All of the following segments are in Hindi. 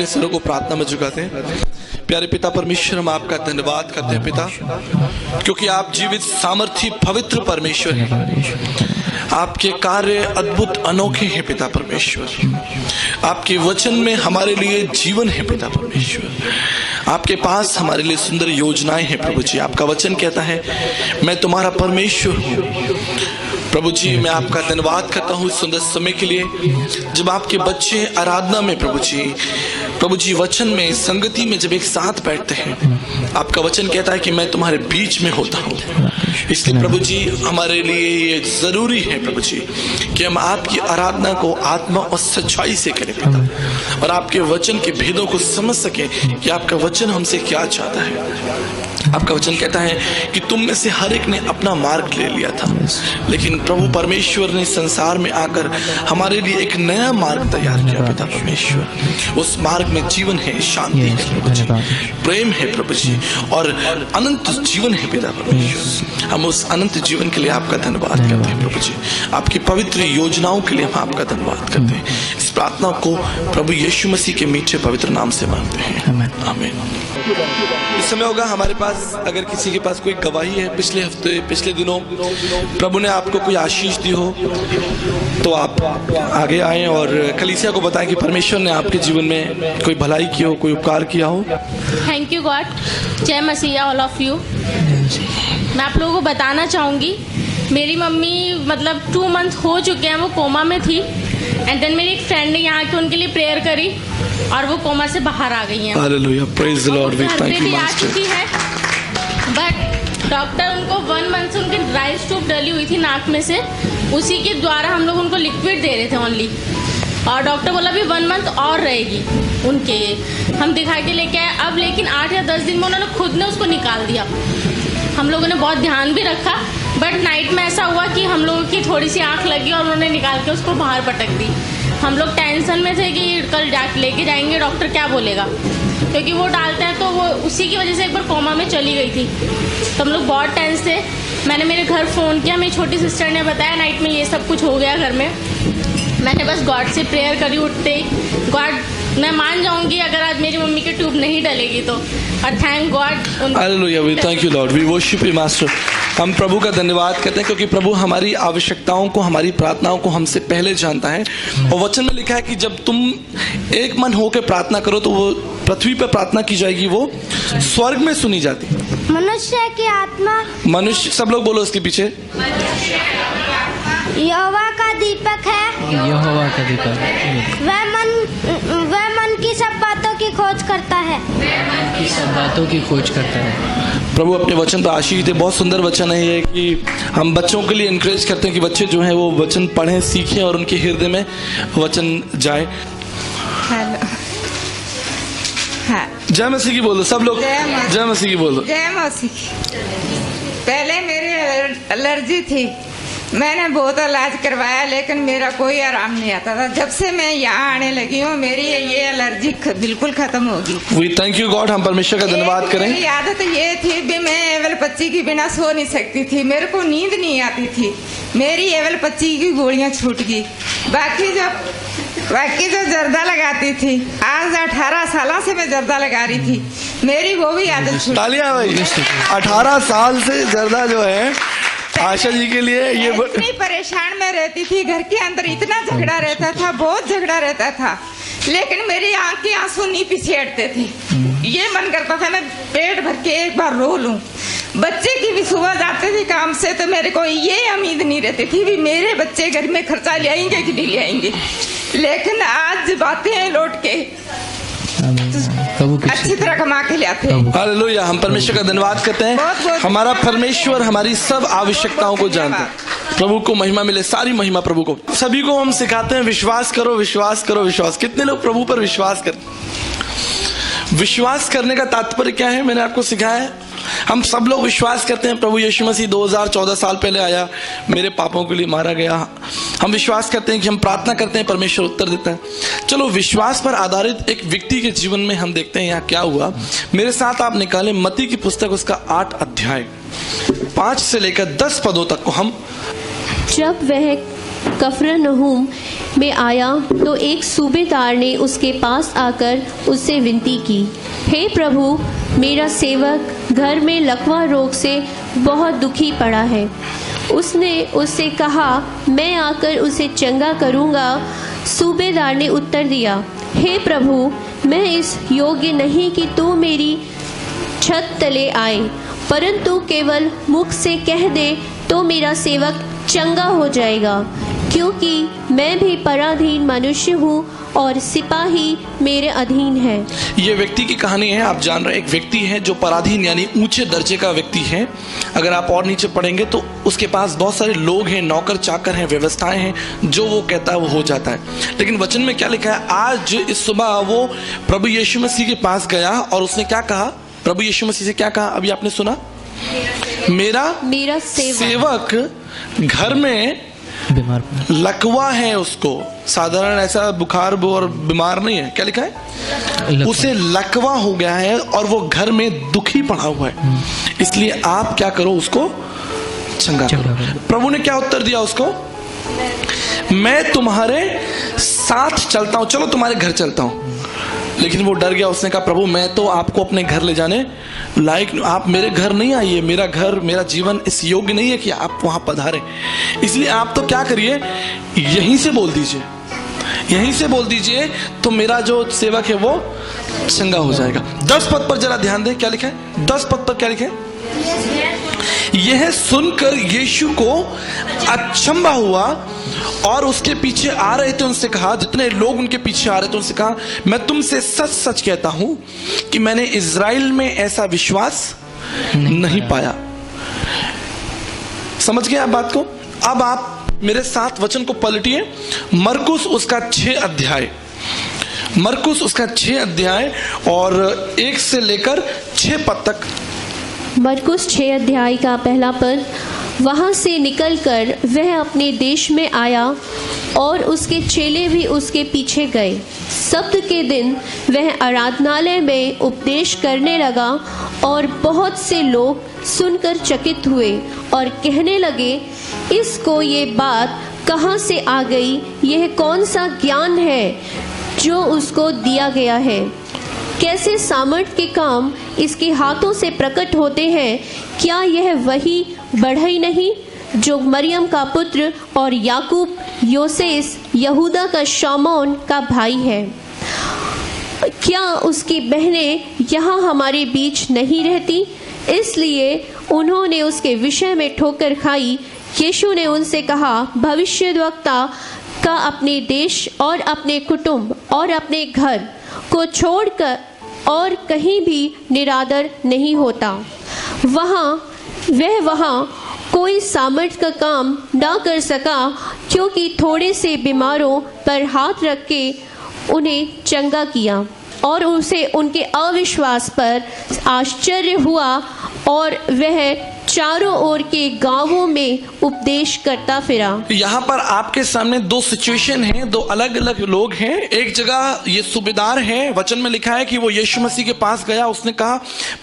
अपने सिरों को प्रार्थना में झुकाते हैं। प्यारे पिता परमेश्वर, हम आपका धन्यवाद करते हैं पिता, क्योंकि आप जीवित सामर्थी पवित्र परमेश्वर हैं। आपके कार्य अद्भुत अनोखे हैं पिता परमेश्वर। आपके वचन में हमारे लिए जीवन है पिता परमेश्वर। आपके पास हमारे लिए सुंदर योजनाएं हैं प्रभु जी। आपका वचन कहता है मैं तुम्हारा परमेश्वर हूँ। प्रभु जी, मैं आपका धन्यवाद करता हूँ इस सुंदर समय के लिए, जब आपके बच्चे आराधना में प्रभु जी वचन में संगति में जब एक साथ बैठते हैं। आपका वचन कहता है कि मैं तुम्हारे बीच में होता हूँ। इसलिए प्रभु जी हमारे लिए ये जरूरी है प्रभु जी कि हम आपकी आराधना को आत्मा और सच्चाई से करें पिता, और आपके वचन के भेदों को समझ सके कि आपका वचन हमसे क्या चाहता है। आपका वचन कहता है कि तुम में से हर एक ने अपना मार्ग ले लिया था, लेकिन प्रभु परमेश्वर ने संसार में आकर हमारे लिए एक नया मार्ग तैयार किया पिता परमेश्वर। उस मार्ग में जीवन है, शांति है प्रभु जी, प्रेम है प्रभु जी, और अनंत जीवन है पिता परमेश्वर। हम उस अनंत जीवन के लिए आपका धन्यवाद करते हैं प्रभु जी। आपकी पवित्र योजनाओं के लिए हम आपका धन्यवाद करते हैं। इस प्रार्थना को प्रभु यीशु मसीह के मीठे पवित्र नाम से मांगते हैं, आमीन। इस समय होगा हमारे पास, अगर किसी के पास कोई गवाही है पिछले हफ्ते पिछले दिनों प्रभु ने आपको कोई आशीष दी हो, तो आप आगे आएं और कलीसिया को बताएं कि परमेश्वर ने आपके जीवन में कोई भलाई की हो, कोई उपकार किया हो। Thank you God. जय मसीह ऑल ऑफ यू। मैं आप लोगों को बताना चाहूँगी, मेरी मम्मी मतलब 2 मंथ हो चुके हैं, वो कोमा में थी। एंड देन मेरी एक फ्रेंड ने यहाँ के उनके लिए प्रेयर करी और वो कोमा से बाहर आ गई हैं। Hallelujah, praise the lord, we thank you आ चुकी है, बट डॉक्टर उनको 1 मंथ से उनकी ड्राई ट्यूब डली हुई थी नाक में से, उसी के द्वारा हम लोग उनको लिक्विड दे रहे थे ओनली। और डॉक्टर बोला भी 1 मंथ और रहेगी उनके। हम दिखा के लेके आए अब, लेकिन 8 या 10 दिन में उन्होंने खुद ने उसको निकाल दिया। हम लोगों ने बहुत ध्यान भी रखा, बट नाइट में ऐसा हुआ कि हम लोगों की थोड़ी सी आंख लगी और उन्होंने निकाल के उसको बाहर पटक दी। हम लोग टेंशन में थे कि कल लेके जाएंगे, डॉक्टर क्या बोलेगा, क्योंकि वो डालते हैं तो वो उसी की वजह से एक बार कोमा में चली गई थी। तो हम लोग बहुत टेंस थे। मैंने मेरे घर फ़ोन किया, मेरी छोटी सिस्टर ने बताया नाइट में ये सब कुछ हो गया घर में। मैंने बस गॉड से प्रेयर करी उठते ही। गॉड, मैं मान जाऊंगी अगर आज मेरी मम्मी की ट्यूब नहीं डलेगी तो, और thank God. Hallelujah, we thank you Lord, we worship you master. हम प्रभु का धन्यवाद करते हैं क्योंकि प्रभु हमारी आवश्यकताओं को, हमारी प्रार्थनाओं को हमसे पहले जानता है। और वचन में लिखा है कि जब तुम एक मन होकर प्रार्थना करो तो वो पृथ्वी पर प्रार्थना की जाएगी, वो स्वर्ग में सुनी जाती। मनुष्य की आत्मा, मनुष्य, सब लोग बोलो उसके पीछे, यहोवा का दीपक है। यहोवा का दीपक, वह मन की सब बातों की खोज करता है। की सब बातों की खोज करता है। प्रभु अपने वचन पर आशीष दे। बहुत सुंदर वचन है ये, कि हम बच्चों के लिए इनकरेज करते हैं कि बच्चे जो हैं वो वचन पढ़ें, सीखें और उनके हृदय में वचन जाए। हेलो, हाँ, जय मसीह की बोलो सब लोग, जय मसीह की बोलो। जय मसीह। पहले मेरी एलर्जी थी, मैंने बहुत इलाज करवाया लेकिन मेरा कोई आराम नहीं आता था। जब से मैं यहाँ आने लगी हूँ मेरी ये एलर्जी बिल्कुल खत्म होगी। वी थैंक यू गॉड, हम परमेश्वर का धन्यवाद करें। मेरी आदत ये थी भी मैं एवल 25 के बिना सो नहीं सकती थी, मेरे को नींद नहीं आती थी। मेरी एवल 25 की गोलियां छूट गई। बाकी जो जर्दा लगाती थी, आज 18 साल से मैं जर्दा लगा रही थी, मेरी वो भी आदत छूट। तालियां भाई, 18 साल से जर्दा जो है आशा जी के लिए ये इतनी परेशान में रहती थी, घर के अंदर इतना झगड़ा रहता था, बहुत झगड़ा रहता था, लेकिन मेरी आंख के आंसू नहीं पीछे हटते थे। ये मन करता था मैं पेट भर के एक बार रो लूं। बच्चे की भी सुबह जाते थे काम से तो मेरे को ये उम्मीद नहीं रहती थी भी मेरे बच्चे घर में खर्चा ले आएंगे कि नहीं ले आएंगे, लेकिन आज बातें हैं लौट के अच्छी तरह कमा के लाते हैं। हालेलुया, हम परमेश्वर का धन्यवाद करते हैं। हमारा परमेश्वर हमारी सब आवश्यकताओं को जानता है। प्रभु को महिमा मिले, सारी महिमा प्रभु को। सभी को हम सिखाते हैं विश्वास करो, विश्वास करो, विश्वास। कितने लोग प्रभु पर विश्वास करते? विश्वास करने का तात्पर्य क्या है मैंने आपको सिखाया है। हम सब लोग विश्वास करते हैं प्रभु यीशु मसीह 2014 साल पहले आया, मेरे पापों के लिए मारा गया। हम विश्वास करते हैं कि हम प्रार्थना करते हैं, परमेश्वर उत्तर देता है। चलो, विश्वास पर आधारित एक व्यक्ति के जीवन में हम देखते हैं यहाँ क्या हुआ। मेरे साथ आप निकालें मत्ती की पुस्तक, उसका 8 अध्याय 5 से लेकर 10 पदों तक को हम। जब वह कफरनहूम में आया तो एक सूबेदार ने उसके पास आकर उससे विनती की, हे प्रभु, मेरा सेवक घर में लकवा रोग से बहुत दुखी पड़ा है। उसने उससे कहा, मैं आकर उसे चंगा करूँगा। सूबेदार ने उत्तर दिया, हे प्रभु, मैं इस योग्य नहीं कि तू मेरी छत तले आए, परंतु केवल मुख से कह दे तो मेरा सेवक चंगा हो जाएगा, क्योंकि मैं भी पराधीन मनुष्य हूँ और सिपाही मेरे अधीन है। ये व्यक्ति की कहानी है। आप जान रहे हैं, एक व्यक्ति है जो पराधीन यानी ऊंचे दर्जे का व्यक्ति है। अगर आप और नीचे पढ़ेंगे तो उसके पास बहुत सारे लोग हैं, नौकर चाकर हैं, व्यवस्थाएं हैं, जो वो कहता है वो हो जाता है। लेकिन वचन में क्या लिखा है, आज इस सुबह वो प्रभु यीशु मसीह के पास गया और उसने क्या कहा, प्रभु यीशु मसीह से क्या कहा, अभी आपने सुना, मेरा सेवक घर में बीमार लकवा है, उसको साधारण ऐसा बुखार और बीमार नहीं है, क्या लिखा है, उसे लकवा हो गया है और वो घर में दुखी पड़ा हुआ है, इसलिए आप क्या करो, उसको चंगा करो। प्रभु ने क्या उत्तर दिया उसको, मैं तुम्हारे साथ चलता हूं, चलो तुम्हारे घर चलता हूं। लेकिन वो डर गया, उसने कहा, प्रभु मैं तो आपको अपने घर ले जाने लायक, आप मेरे घर नहीं आइए, मेरा घर, मेरा जीवन इस योग्य नहीं है कि आप वहां पधारें, इसलिए आप तो क्या करिए, यहीं से बोल दीजिए, यहीं से बोल दीजिए तो मेरा जो सेवक है वो चंगा हो जाएगा। 10 पद पर जरा ध्यान दें, क्या लिखा है, 10 पद पर क्या लिखा है, यह सुनकर यीशु को अचंभा हुआ और उसके पीछे आ रहे थे उनसे कहा, जितने लोग उनके पीछे आ रहे थे उनसे कहा, मैं तुमसे सच सच कहता हूं कि मैंने इज़राइल में ऐसा विश्वास नहीं पाया। समझ गए आप बात को? अब आप मेरे साथ वचन को पलटिए, मरकुस उसका 6 अध्याय, मरकुस उसका 6 अध्याय और 1 से लेकर 6 पद तक। मरकुस 6 अध्याय का पहला पद, वहाँ से निकलकर वह अपने देश में आया और उसके चेले भी उसके पीछे गए। सब्त के दिन वह आराधनालय में उपदेश करने लगा और बहुत से लोग सुनकर चकित हुए और कहने लगे, इसको ये बात कहाँ से आ गई, यह कौन सा ज्ञान है जो उसको दिया गया है, कैसे सामर्थ के काम इसके हाथों से प्रकट होते हैं, क्या यह वही बढ़ई नहीं जो मरियम का पुत्र और याकूब, योसेस, यहूदा का शमौन का भाई है, क्या उसकी बहनें यहाँ हमारे बीच नहीं रहती? इसलिए उन्होंने उसके विषय में ठोकर खाई। यीशु ने उनसे कहा, भविष्यद्वक्ता का अपने देश और अपने कुटुंब और अपने घर को छोड़कर और कहीं भी निरादर नहीं होता। वहाँ कोई सामर्थ का काम ना कर सका, क्योंकि थोड़े से बीमारों पर हाथ रख के उन्हें चंगा किया और उसे उनके अविश्वास पर आश्चर्य हुआ और वह चारों ओर के गांवों में उपदेश करता फिरा। यहाँ पर आपके सामने 2 सिचुएशन हैं, 2 अलग अलग लोग हैं। एक जगह ये सूबेदार है, वचन में लिखा है कि वो यीशु मसीह के पास गया, उसने कहा,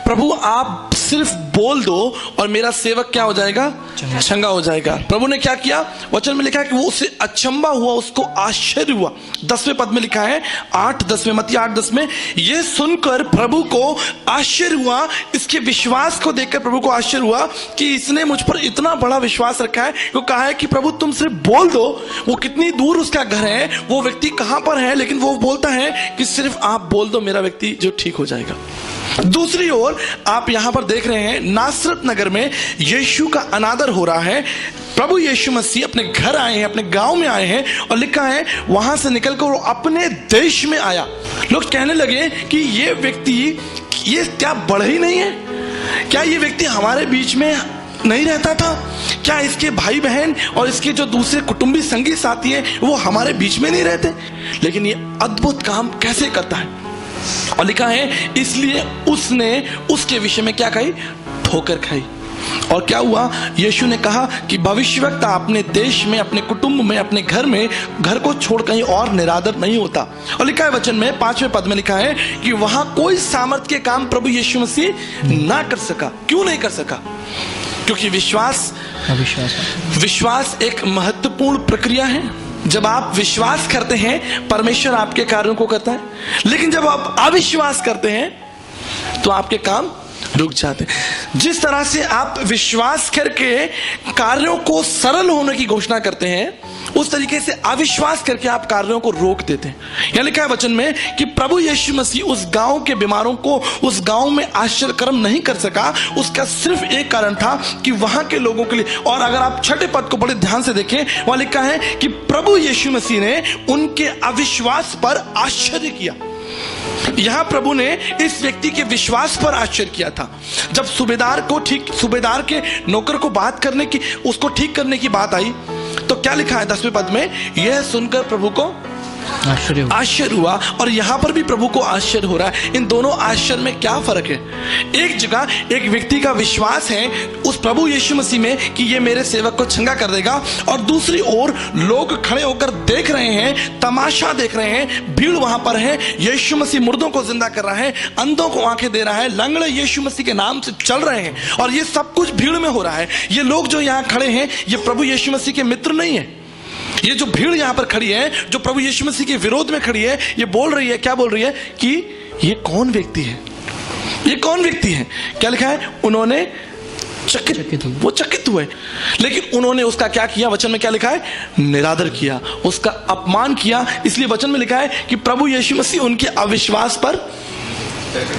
प्रभु आप सिर्फ बोल दो और मेरा सेवक क्या हो जाएगा, चंगा हो जाएगा। प्रभु ने क्या किया, वचन में लिखा है कि वो उसे अचंभा हुआ, उसको आश्चर्य हुआ। 10वें पद में लिखा है, 8-10 में, मत्ती 8-10 में, ये सुनकर प्रभु को आश्चर्य हुआ, इसके विश्वास को देखकर प्रभु को आश्चर्य हुआ कि इसने मुझ पर इतना बड़ा विश्वास रखा है। वो कहा है कि प्रभु तुम सिर्फ बोल दो, वो कितनी दूर उसका घर है, वो व्यक्ति कहां पर है, लेकिन वो बोलता है कि सिर्फ आप बोल दो, मेरा व्यक्ति जो ठीक हो जाएगा। दूसरी ओर आप यहां पर देख रहे हैं, नासरत नगर में यीशु का अनादर हो रहा है। प्रभु यीशु मसीह अपने घर आए हैं, अपने गांव में आए हैं और लिखा है वहां से निकलकर वो अपने देश में आया। लोग कहने लगे कि ये व्यक्ति, ये क्या बढ़ ही नहीं है, क्या ये व्यक्ति हमारे बीच में नहीं रहता था, क्या इसके भाई बहन और इसके जो दूसरे कुटुंबी संगी साथी हैं वो हमारे बीच में नहीं रहते? लेकिन ये अद्भुत काम कैसे करता है? और लिखा है इसलिए उसने उसके विषय में क्या कही, ठोकर खाई। और क्या हुआ, यीशु ने कहा कि भविष्यवक्ता अपने देश में, अपने कुटुंब में, अपने घर में, घर को छोड़ कहीं और निरादर नहीं होता। और लिखा है वचन में 5वें पद में लिखा है कि वहां कोई सामर्थ के काम प्रभु यीशु मसीह ना कर सका। क्यों नहीं कर सका? क्योंकि अविश्वास विश्वास एक महत्वपूर्ण प्रक्रिया है। जब आप विश्वास करते हैं परमेश्वर आपके कार्यों को करता है, लेकिन जब आप अविश्वास करते हैं तो आपके काम रुक जाते हैं। जिस तरह से आप विश्वास करके कार्यों को सरल होने की घोषणा करते हैं, उस तरीके से अविश्वास करके आप कार्यों को रोक देते हैं। यह लिखा है वचन में कि प्रभु यीशु मसीह उस गांव के बीमारों को उस गांव में आश्चर्य कर्म नहीं कर सका। उसका सिर्फ एक कारण था कि वहां के लोगों के लिए, और अगर आप छठे पद को बड़े ध्यान से देखें, वहां लिखा है कि प्रभु यीशु मसीह ने उनके अविश्वास पर आश्चर्य किया। यहां प्रभु ने इस व्यक्ति के विश्वास पर आश्चर्य किया था। जब सूबेदार के नौकर को बात करने की, उसको ठीक करने की बात आई, तो क्या लिखा है 10वें पद में, यह सुनकर प्रभु को आश्चर्य हुआ। और यहां पर भी प्रभु को आश्चर्य हो रहा है। इन दोनों आश्चर्य में क्या फर्क है? एक जगह एक व्यक्ति का विश्वास है उस प्रभु यीशु मसीह में कि ये मेरे सेवक को चंगा कर देगा, और दूसरी ओर लोग खड़े होकर देख रहे हैं, तमाशा देख रहे हैं, भीड़ वहां पर है। यीशु मसीह मुर्दों को जिंदा कर रहा है, अंधों को आंखें दे रहा है, लंगड़े यीशु मसीह के नाम से चल रहे हैं, और ये सब कुछ भीड़ में हो रहा है। ये लोग जो यहाँ खड़े हैं ये प्रभु यीशु मसीह के मित्र नहीं है। ये जो भीड़ यहां पर खड़ी है, जो प्रभु यीशु मसीह के विरोध में खड़ी है, ये बोल रही है, क्या बोल रही है कि ये कौन व्यक्ति है, ये कौन व्यक्ति है। क्या लिखा है? उन्होंने चकित हुए, लेकिन उन्होंने उसका क्या किया? वचन में क्या लिखा है? निरादर किया, उसका अपमान किया। इसलिए वचन में लिखा है कि प्रभु यीशु मसीह उनके अविश्वास पर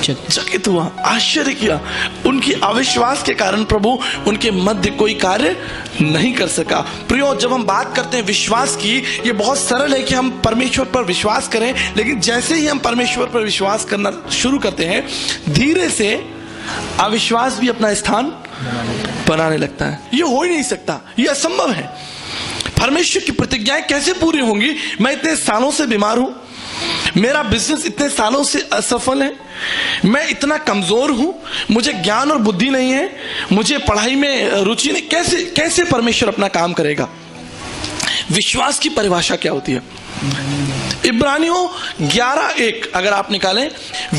चकित हुआ, आश्चर्य किया। उनकी अविश्वास के कारण प्रभु उनके मध्य कोई कार्य नहीं कर सका। प्रियो, जब हम बात करते हैं विश्वास की, ये बहुत सरल है कि हम परमेश्वर पर विश्वास करें, लेकिन जैसे ही हम परमेश्वर पर विश्वास करना शुरू करते हैं, धीरे से अविश्वास भी अपना स्थान बनाने लगता है। ये हो ही नहीं सकता, ये असंभव है। परमेश्वर की प्रतिज्ञाएं कैसे पूरी होंगी? मैं इतने सालों से बीमार हूं, मेरा बिजनेस इतने सालों से असफल है, मैं इतना कमजोर हूं, मुझे ज्ञान और बुद्धि नहीं है, मुझे पढ़ाई में रुचि नहीं, कैसे परमेश्वर अपना काम करेगा? विश्वास की परिभाषा क्या होती है? इब्रानियों 11:1 अगर आप निकालें,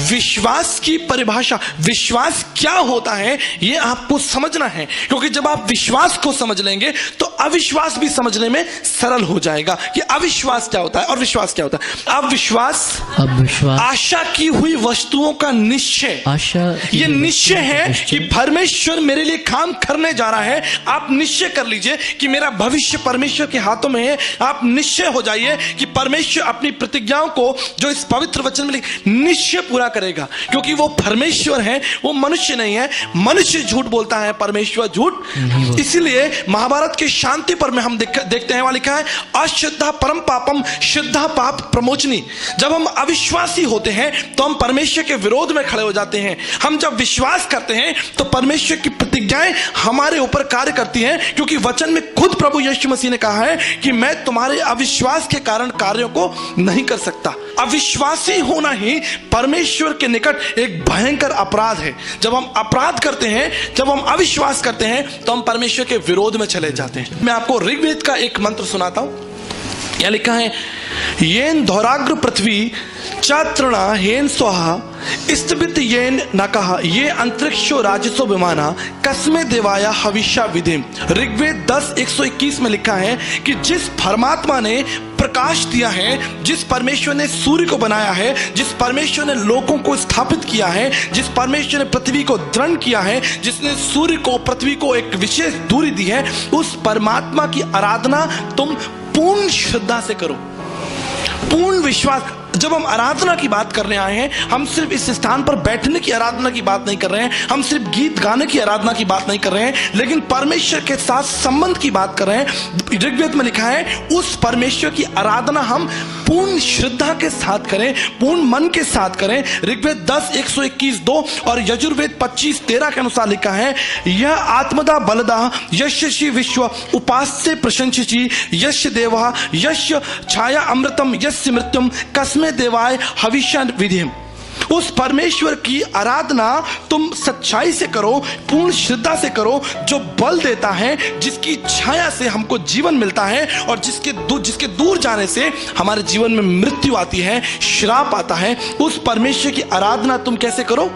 विश्वास की परिभाषा, विश्वास क्या होता है ये आपको समझना है, क्योंकि जब आप विश्वास को समझ लेंगे तो अविश्वास भी समझने में सरल हो जाएगा कि अविश्वास क्या होता है और विश्वास क्या होता है। अविश्वास आशा की हुई वस्तुओं का निश्चय, ये निश्चय है कि परमेश्वर मेरे लिए काम करने जा रहा है। आप निश्चय कर लीजिए कि मेरा भविष्य परमेश्वर के हाथों में है। आप निश्चय हो जाइए कि परमेश्वर अपनी प्रतिज्ञाओं को जो इस पवित्र वचन में निश्चय पूरा करेगा, क्योंकि वो परमेश्वर है, वो मनुष्य नहीं है। मनुष्य झूठ बोलता है, परमेश्वर झूठ। इसीलिए महाभारत के शांति पर्व में हम देखते हैं, वहां लिखा है अश्रद्धा परम पापम श्रद्धा पाप प्रमोचनी। जब हम अविश्वासी होते हैं तो हम परमेश्वर के विरोध में खड़े हो जाते हैं। हम जब विश्वास करते हैं तो परमेश्वर की प्रतिज्ञाएं हमारे ऊपर कार्य करती हैं, क्योंकि वचन में खुद प्रभु यीशु मसीह ने कहा है कि मैं तुम्हारे अविश्वास के कारण कार्यों को नहीं कर सकता। अविश्वासी होना ही परमेश्वर के निकट एक भयंकर अपराध है। जब हम अपराध करते हैं, जब हम अविश्वास करते हैं, तो हम परमेश्वर के विरोध में चले जाते हैं। मैं आपको ऋग्वेद का एक मंत्र सुनाता हूं। यह लिखा है, येन धौराग्र पृथ्वी चात्रणा हेन स्वाहा स्तवित येन नकहा ये अंतरिक्षो राजसो विमाना कस्मे देवाया हविष्या विधिम। ऋग्वेद 10:121 में लिखा है कि जिस परमात्मा ने प्रकाश दिया है, जिस परमेश्वर ने सूर्य को बनाया है, जिस परमेश्वर ने लोगों को स्थापित किया है, जिस परमेश्वर ने पृथ्वी को दृढ़ किया है, जिसने सूर्य को पृथ्वी को एक विशेष दूरी दी है, उस परमात्मा की आराधना तुम पूर्ण श्रद्धा से करो, पूर्ण विश्वास। जब हम आराधना की बात करने आए हैं, हम सिर्फ इस स्थान पर बैठने की आराधना की बात नहीं कर रहे हैं, हम सिर्फ गीत गाने की आराधना की बात नहीं कर रहे हैं, लेकिन परमेश्वर के साथ संबंध की बात कर रहे हैं। ऋग्वेद में लिखा है उस परमेश्वर की आराधना हम पूर्ण श्रद्धा के साथ करें, पूर्ण मन के साथ करें। ऋग्वेद 10:121-2 और यजुर्वेद 25:13 के अनुसार लिखा है, यह आत्मदा बलदा यश्य विश्व उपास्य प्रशंसी यश्य देवा यश्य छाया अमृतम यस्य मृत्युम कस्मे देवाय हविष्या विधिम। उस परमेश्वर की आराधना तुम सच्चाई से करो, पूर्ण श्रद्धा से करो, जो बल देता है, जिसकी छाया से हमको जीवन मिलता है, और जिसके दूर जाने से हमारे जीवन में मृत्यु आती है, श्राप आता है। उस परमेश्वर की आराधना तुम कैसे करो?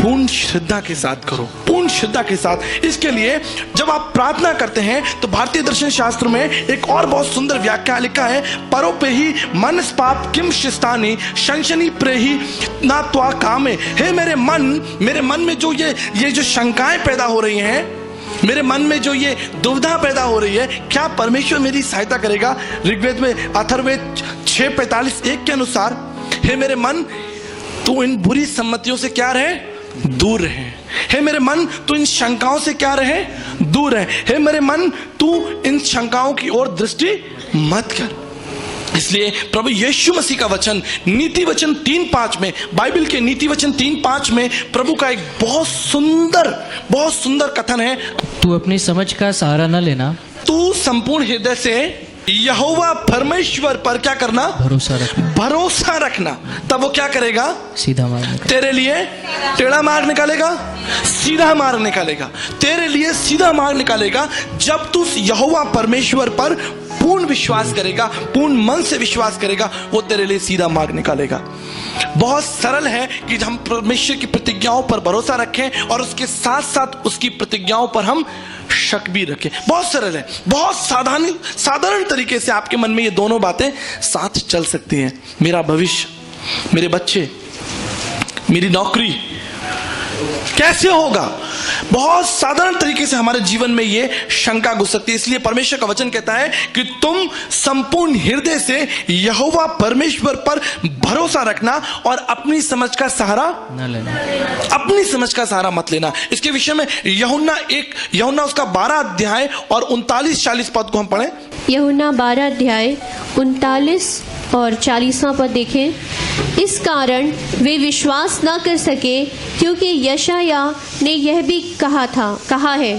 पूर्ण श्रद्धा के साथ करो, पूर्ण श्रद्धा के साथ। इसके लिए जब आप प्रार्थना करते हैं तो भारतीय दर्शन शास्त्र में एक और बहुत सुंदर व्याख्या लिखा है, परोपे ही मनस पाप किम शिस्तानी शंशनी प्रेही ना त्वा कामे। हे मेरे मन में जो ये जो शंकाएं पैदा हो रही हैं, मेरे मन में जो ये दुविधा पैदा हो रही है, क्या परमेश्वर मेरी सहायता करेगा? ऋग्वेद में अथर्ववेद 6:45-1 के अनुसार, हे मेरे मन तू इन बुरी सम्मतियों से क्या रहे? दूर रहे। हे मेरे मन तू इन शंकाओं से क्या रहे? दूर रहे। हे मेरे मन तू इन शंकाओं की ओर दृष्टि मत कर। इसलिए प्रभु यीशु मसीह का वचन नीति वचन 3:5 में, बाइबल के नीति वचन 3:5 में प्रभु का एक बहुत सुंदर कथन है, तू अपनी समझ का सहारा न लेना, तू संपूर्ण हृदय से यहोवा परमेश्वर पर क्या करना? भरोसा रखना। तब वो क्या करेगा? सीधा मार्ग निकालेगा। तेरे लिए टेढ़ा मार्ग निकालेगा, सीधा मार्ग निकालेगा। तेरे लिए सीधा मार्ग निकालेगा जब तू यहोवा परमेश्वर पर पूर्ण विश्वास करेगा, पूर्ण मन से विश्वास करेगा, वो तेरे लिए सीधा मार्ग निकालेगा। बहुत सरल है कि हम परमेश्वर की प्रतिज्ञाओं पर भरोसा रखें और उसके साथ साथ उसकी प्रतिज्ञाओं पर हम शक भी रखें। बहुत सरल है, बहुत साधारण तरीके से आपके मन में ये दोनों बातें साथ चल सकती हैं। मेरा भविष्य, मेरे बच्चे, मेरी नौकरी कैसे होगा? बहुत साधारण तरीके से हमारे जीवन में ये शंका घुस सकती है। इसलिए परमेश्वर का वचन कहता है कि तुम संपूर्ण हृदय से यहोवा परमेश्वर पर भरोसा रखना और अपनी समझ का सहारा न लेना, अपनी समझ का सहारा मत लेना। इसके विषय में यूहन्ना उसका 12 अध्याय और 39-40 पद को हम पढ़ें। यूहन्ना 12 अध्याय 39 और 40वां पद देखें। इस कारण वे विश्वास न कर सके, क्योंकि यशाया ने यह भी कहा है,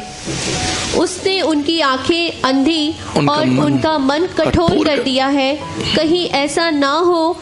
उसने उनकी आंखें अंधी और उनका मन कठोर कर दिया है, कहीं ऐसा ना हो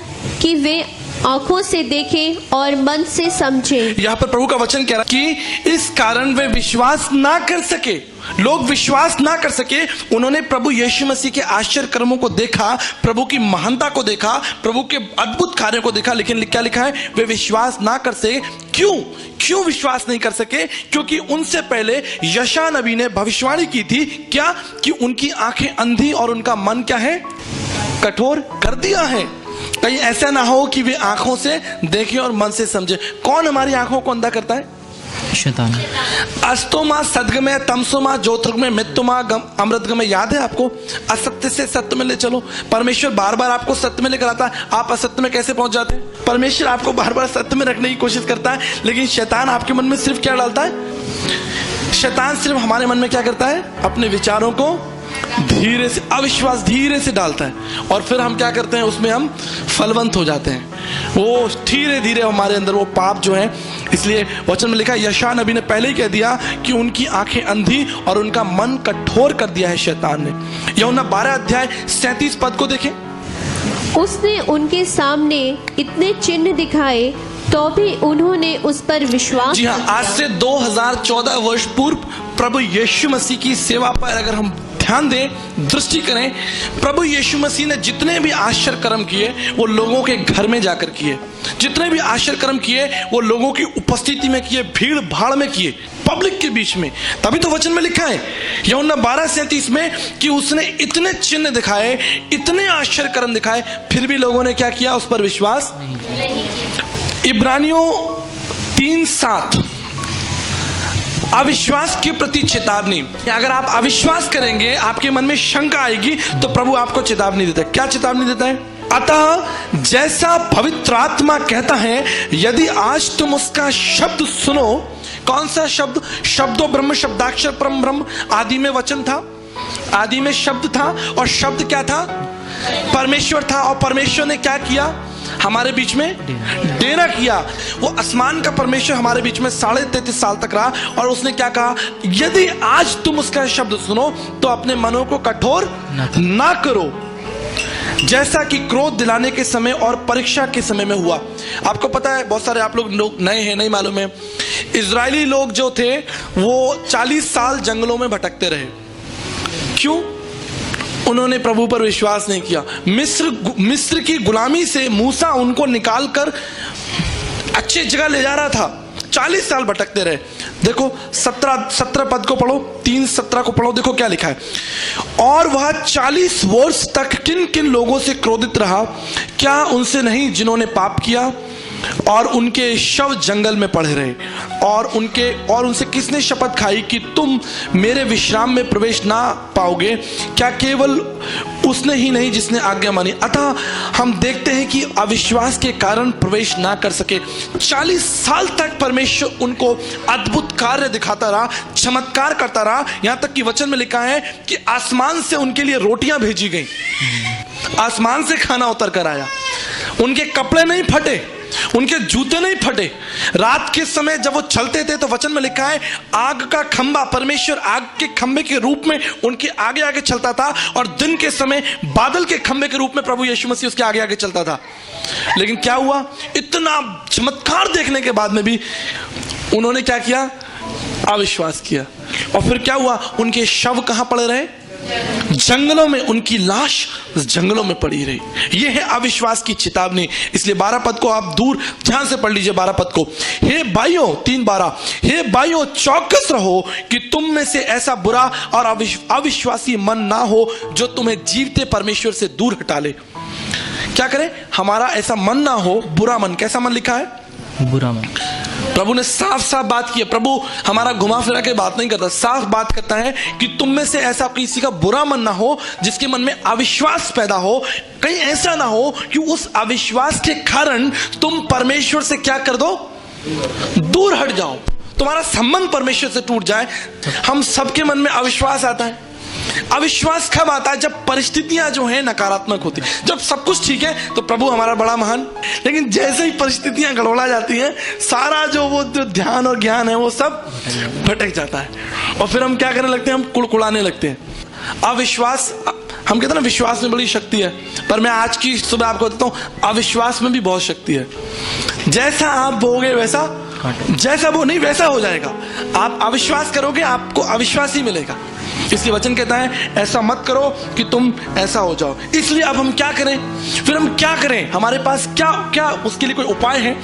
कि वे आंखों से देखें और मन से समझे। यहाँ पर प्रभु का वचन कह रहा है कि इस कारण वे विश्वास ना कर सके, लोग विश्वास ना कर सके। उन्होंने प्रभु यीशु मसीह के आश्चर्य कर्मों को देखा, प्रभु की महानता को देखा, प्रभु के अद्भुत कार्यों को देखा, लेकिन क्या लिखा है? वे विश्वास ना कर सके। क्यों विश्वास नहीं कर सके? क्योंकि उनसे पहले यशायाह नबी ने भविष्यवाणी की थी, क्या? कि उनकी आंखें अंधी और उनका मन क्या है? कठोर कर दिया है। कहीं ऐसा ना हो कि वे आंखों से देखें और मन से समझे। कौन हमारी आंखों को अंधा करता है? शैतान। अस्तोमा सदगमय तमसोमा ज्योतिर्गमय मृत्युमा अमृतगमय। याद है आपको? असत्य से सत्य में ले चलो। परमेश्वर बार बार आपको सत्य में लेकर आता है, आप असत्य में कैसे पहुंच जाते हैं? परमेश्वर आपको बार बार सत्य में रखने की कोशिश करता है, लेकिन शैतान आपके मन में सिर्फ क्या डालता है? शैतान सिर्फ हमारे मन में क्या करता है? अपने विचारों को धीरे से, अविश्वास धीरे से डालता है, और फिर हम क्या करते हैं? उसमें हम फलवंत हो जाते हैं। वो धीरे धीरे हमारे अंदर वो पाप जो है, इसलिए वचन में लिखा है, यशायाह नबी ने पहले ही कह दिया कि उनकी आंखें अंधी और उनका मन कठोर कर दिया है शैतान ने। यूहन्ना 12 अध्याय 37 पद को देखें। उसने उनके सामने इतने चिन्ह दिखाए तो भी उन्होंने उस पर विश्वास। जी हाँ, आज से 2014 वर्ष पूर्व प्रभु यीशु मसीह की सेवा पर अगर हम ध्यान दें, दृष्टि करें, प्रभु यीशु मसीह ने जितने भी आश्चर्य कर्म किए वो लोगों के घर में जाकर किए। जितने भी आश्चर्य कर्म किए वो लोगों की उपस्थिति में किए, भीड़ भाड़ में किए, पब्लिक के बीच में। तभी तो वचन में लिखा है यूहन्ना 12:37 में कि उसने इतने चिन्ह दिखाए, इतने आश्चर्य कर्म दिखाए, फिर भी लोगों ने क्या किया? उस पर विश्वास। इब्रानियों 3:7 अविश्वास के प्रति चेतावनी। अगर आप अविश्वास करेंगे, आपके मन में शंका आएगी, तो प्रभु आपको चेतावनी देता है। क्या चेतावनी देता है? अतः जैसा पवित्र आत्मा कहता है, यदि आज तुम उसका शब्द सुनो। कौन सा शब्द? शब्दो ब्रह्म, शब्दाक्षर परम ब्रह्म। आदि में वचन था, आदि में शब्द था, और शब्द क्या था? परमेश्वर था। और परमेश्वर ने क्या किया? हमारे बीच में डेरा किया। वो आसमान का परमेश्वर हमारे बीच में 33.5 साल तक रहा, और उसने क्या कहा? यदि आज तुम उसका शब्द सुनो तो अपने मनों को कठोर ना करो, जैसा कि क्रोध दिलाने के समय और परीक्षा के समय में हुआ। आपको पता है, बहुत सारे आप लोग नए हैं, नहीं मालूम है, इजरायली लोग जो थे वो 40 साल जंगलों में भटकते रहे। क्यों? उन्होंने प्रभु पर विश्वास नहीं किया। मिस्र की गुलामी से मूसा उनको निकालकर अच्छी जगह ले जा रहा था। 40 साल भटकते रहे। देखो 17 पद को पढ़ो, 3:17 को पढ़ो, देखो क्या लिखा है। और वह 40 वर्ष तक किन किन लोगों से क्रोधित रहा, क्या उनसे नहीं जिन्होंने पाप किया, और उनके शव जंगल में पड़े रहे। और उनसे किसने शपथ खाई कि तुम मेरे विश्राम में प्रवेश ना पाओगे, क्या केवल उसने ही नहीं जिसने आज्ञा मानी। अतः हम देखते हैं कि अविश्वास के कारण प्रवेश ना कर सके। 40 साल तक परमेश्वर उनको अद्भुत कार्य दिखाता रहा, चमत्कार करता रहा, यहां तक कि वचन में लिखा है कि आसमान से उनके लिए रोटियां भेजी गई, आसमान से खाना उतर कर आया, उनके कपड़े नहीं फटे, उनके जूते नहीं फटे। रात के समय जब वो चलते थे तो वचन में लिखा है आग का खंबा, परमेश्वर आग के खंबे के रूप में उनके आगे आगे चलता था, और दिन के समय बादल के खंबे के रूप में प्रभु यीशु मसीह उसके आगे आगे चलता था। लेकिन क्या हुआ, इतना चमत्कार देखने के बाद में भी उन्होंने क्या किया, अविश्वास किया। और फिर क्या हुआ, उनके शव कहां पड़े रहे, जंगलों में, उनकी लाश जंगलों में पड़ी रही। यह है अविश्वास की चेतावनी। इसलिए 12 पद को आप दूर ध्यान से पढ़ लीजिए। 12 पद को, हे भाइयों, 3:12, हे भाइयों चौकस रहो कि तुम में से ऐसा बुरा और अविश्वासी मन ना हो जो तुम्हें जीवते परमेश्वर से दूर हटा ले। क्या करें, हमारा ऐसा मन ना हो, बुरा मन। कैसा मन लिखा है, बुरा मन। प्रभु ने साफ साफ बात की है। प्रभु हमारा घुमा फिरा के बात नहीं करता, साफ बात करता है कि तुम में से ऐसा किसी का बुरा मन ना हो जिसके मन में अविश्वास पैदा हो। कहीं ऐसा ना हो कि उस अविश्वास के कारण तुम परमेश्वर से क्या कर दो, दूर हट जाओ, तुम्हारा संबंध परमेश्वर से टूट जाए। हम सबके मन में अविश्वास आता है। अविश्वास कब आता है, जब परिस्थितियां जो है नकारात्मक होती। जब सब कुछ ठीक है तो प्रभु हमारा बड़ा महान, लेकिन जैसे ही परिस्थितियां गड़बड़ा जाती हैं, सारा जो ध्यान और ज्ञान है वो सब भटक जाता है, और फिर हम क्या करने लगते हैं, हम कुड़कुड़ाने लगते हैं। अविश्वास, हम कहते हैं ना विश्वास में बड़ी शक्ति है, पर मैं आज की सुबह आपको बताता हूं अविश्वास में भी बहुत शक्ति है। जैसा आप बोगे वैसा, जैसा वो नहीं वैसा हो जाएगा। आप अविश्वास करोगे, आपको अविश्वास ही मिलेगा। इसलिए वचन कहता है ऐसा मत करो कि तुम ऐसा हो जाओ। इसलिए अब हम क्या करें, फिर हम क्या करें, हमारे पास क्या क्या उसके लिए कोई उपाय है।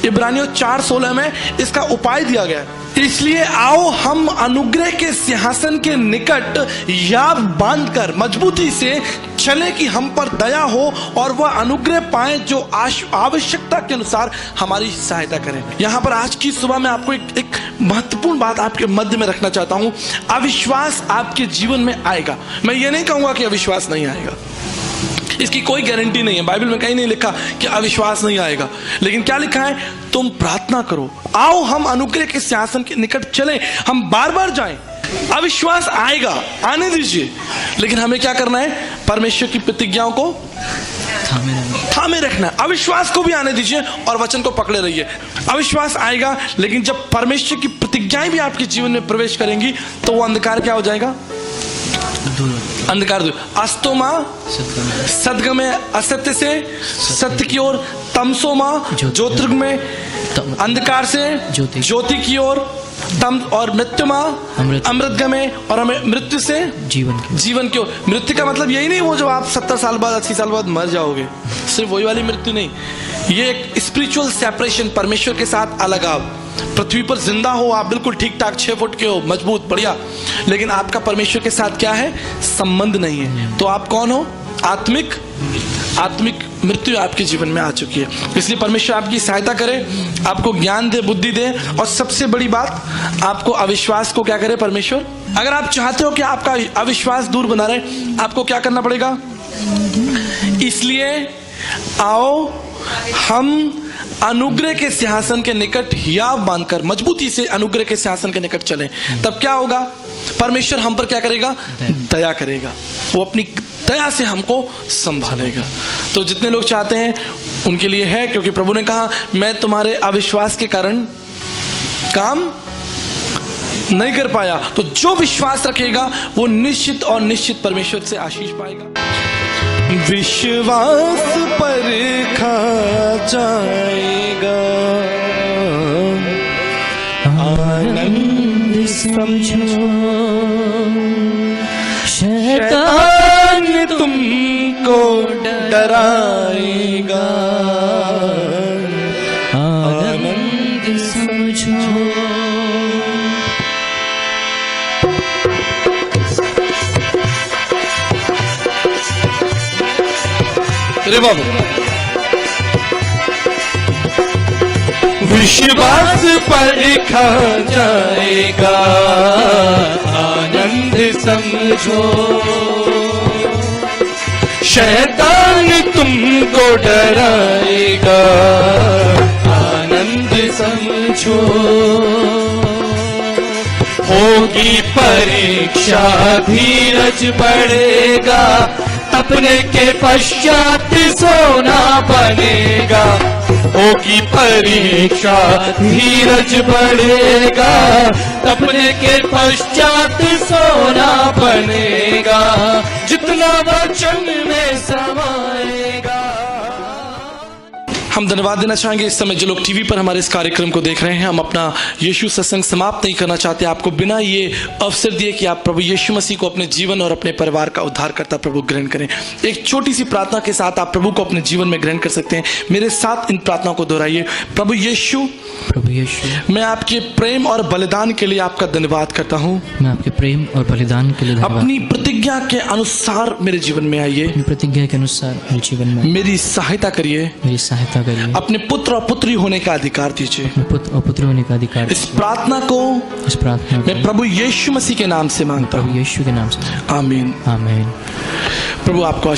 इब्रानियों 4:16 में इसका उपाय दिया गया है। इसलिए आओ हम अनुग्रह के सिंहासन के निकट याद बांधकर मजबूती से चले कि हम पर दया हो और वह अनुग्रह पाए जो आवश्यकता के अनुसार हमारी सहायता करें। यहां पर आज की सुबह मैं आपको एक महत्वपूर्ण बात आपके मध्य में रखना चाहता हूं। अविश्वास आपके जीवन में आएगा। मैं ये नहीं कहूंगा कि अविश्वास नहीं आएगा, इसकी कोई गारंटी नहीं है। बाइबल में कहीं नहीं लिखा कि अविश्वास नहीं आएगा, लेकिन क्या लिखा है, तुम प्रार्थना करो, आओ हम अनुग्रह के सिंहासन के निकट चलें, हम बार बार जाएं। अविश्वास आएगा, आने दीजिए, लेकिन हमें क्या करना है, परमेश्वर की प्रतिज्ञाओं को थामे रखना। अविश्वास को भी आने दीजिए और वचन को पकड़े रहिए। अविश्वास आएगा, लेकिन जब परमेश्वर की प्रतिज्ञाएं भी आपके जीवन में प्रवेश करेंगी तो वो अंधकार क्या हो जाएगा, अंधकार। अस्तोमा सदगमय, असत्य से सत्य की ओर, तमसोमा ज्योतिर्गमय, अंधकार से ज्योति की ओर, तम और मृत्युमा अमृतगमय, और हमें मृत्यु से जीवन की ओर। मृत्यु का मतलब यही नहीं वो जो आप 70 साल बाद 80 साल बाद मर जाओगे, सिर्फ वही वाली मृत्यु नहीं। ये एक स्पिरिचुअल सेपरेशन, परमेश्वर के साथ अलगाव। पृथ्वी पर जिंदा हो आप, बिल्कुल ठीक ठाक 6 फुट के हो, मजबूत बढ़िया, लेकिन आपका परमेश्वर के साथ क्या है, संबंध नहीं है, तो आप कौन हो, आत्मिक मृत्यु आपके जीवन में आ चुकी है। इसलिए परमेश्वर आपकी सहायता करे, आपको ज्ञान दे, बुद्धि दे, और सबसे बड़ी बात, आपको अविश्वास को क्या करे परमेश्वर। अगर आप चाहते हो कि आपका अविश्वास दूर बना रहे, आपको क्या करना पड़ेगा, इसलिए आओ हम अनुग्रह के सिंहासन के निकट हियाव बांधकर मजबूती से अनुग्रह के सिंहासन के निकट चलें। तब क्या होगा, परमेश्वर हम पर क्या करेगा, दया करेगा, वो अपनी दया से हमको संभालेगा। तो जितने लोग चाहते हैं उनके लिए है, क्योंकि प्रभु ने कहा मैं तुम्हारे अविश्वास के कारण काम नहीं कर पाया। तो जो विश्वास रखेगा वो निश्चित और निश्चित परमेश्वर से आशीष पाएगा। विश्वास परखा जाएगा, आनंद समझो, शैतान तुमको डराएगा, आनंद समझो। अरे बाबू, विश्वास परखा जाएगा, आनंद समझो, शैतान तुमको डराएगा, आनंद समझो। होगी परीक्षा धीरज बढ़ेगा, अपने के पश्चात सोना बनेगा। होगी परीक्षा धीरज बढ़ेगा, अपने के पश्चात सोना बनेगा, जितना वचन में समाएगा। हम धन्यवाद देना चाहेंगे इस समय जो लोग टीवी पर हमारे इस कार्यक्रम को देख रहे हैं। हम अपना यीशु सत्संग समाप्त नहीं करना चाहते आपको बिना ये अवसर दिए कि आप प्रभु यीशु मसीह को अपने जीवन और अपने परिवार का उद्धारकर्ता प्रभु ग्रहण करें। एक छोटी सी प्रार्थना के साथ आप प्रभु को अपने जीवन में ग्रहण कर सकते हैं। मेरे साथ इन प्रार्थनाओं को दोहराइए। प्रभु यीशु, मैं आपके प्रेम और बलिदान के लिए आपका धन्यवाद करता हूँ। मैं आपके प्रेम और बलिदान के लिए धन्यवाद। अपनी प्रतिज्ञा के अनुसार मेरे जीवन में आइए। अपनी प्रतिज्ञा के अनुसार मेरे जीवन में मेरी सहायता करिए। मेरी सहायता करिए। अपने पुत्र और पुत्री होने का अधिकार दीजिए। पुत्र और पुत्री होने का अधिकार। इस प्रार्थना को मैं प्रभु यीशु मसीह के नाम से मांगता हूँ। प्रभु यीशु के नाम से। आमीन। आमीन। प्रभु आपको